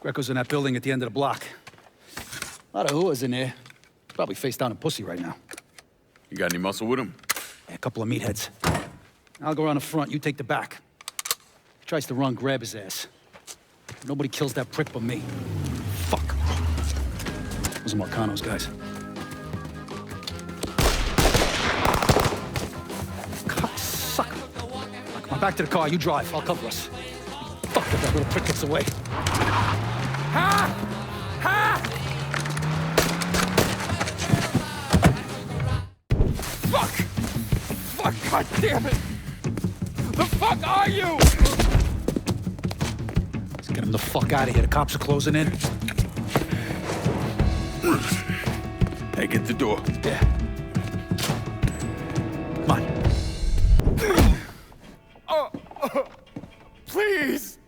Grecco's in that building at the end of the block. A lot of hooas in there. Probably face down in pussy right now. You got any muscle with him? Yeah, a couple of meatheads. I'll go around the front, you take the back. He tries to run, grab his ass. Nobody kills that prick but me. Fuck. Those are Marcano's guys. God, sucker. Come on, back to the car, you drive, I'll cover us. Fuck if that little prick gets away. Ha! Ha! Fuck! Fuck, god damn it! The fuck are you? Let's get him the fuck out of here. The cops are closing in. Hey, get the door. Yeah. Come on. Please!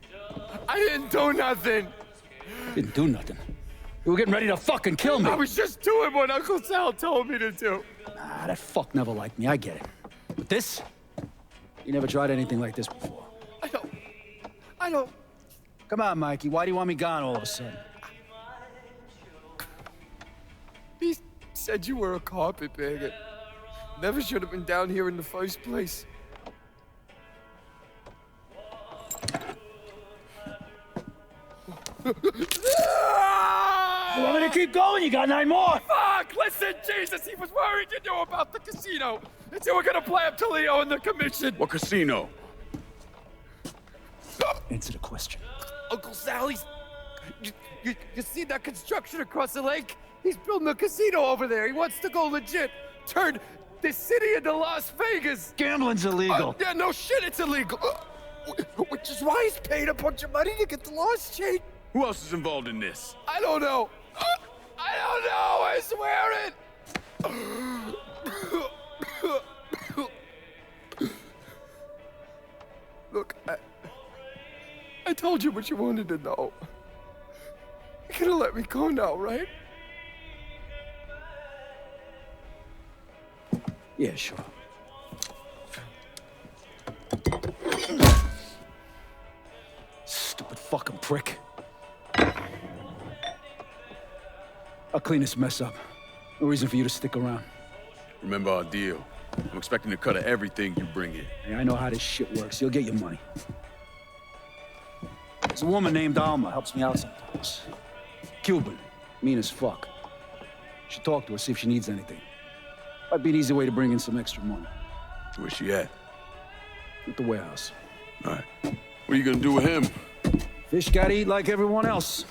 I didn't do nothing! Didn't do nothing. You were getting ready to fucking kill me. I was just doing what Uncle Sal told me to do. Nah, that fuck never liked me, I get it. But this? You never tried anything like this before. I don't... Come on, Mikey, why do you want me gone all of a sudden? He said you were a carpetbagger. Never should have been down here in the first place. You want me to keep going? You got 9 more. Fuck! Listen, Jesus, he was worried you knew about the casino. And you were gonna play up to Leo in the commission. What casino? Answer the question. Uncle Sal, you see that construction across the lake? He's building a casino over there. He wants to go legit. Turn this city into Las Vegas. Gambling's illegal. Yeah, no shit, it's illegal. Which is why he's paid a bunch of money to get the laws changed. Who else is involved in this? I don't know. I don't know, I swear it. Look, I told you what you wanted to know. You're gonna let me go now, right? Yeah, sure. Stupid fucking prick. I'll clean this mess up. No reason for you to stick around. Remember our deal. I'm expecting a cut of everything you bring in. Hey, I know how this shit works. You'll get your money. There's a woman named Alma, helps me out sometimes. Cuban, mean as fuck. Should talk to her, see if she needs anything. Might be an easy way to bring in some extra money. Where's she at? At the warehouse. All right. What are you gonna do with him? Fish gotta eat like everyone else.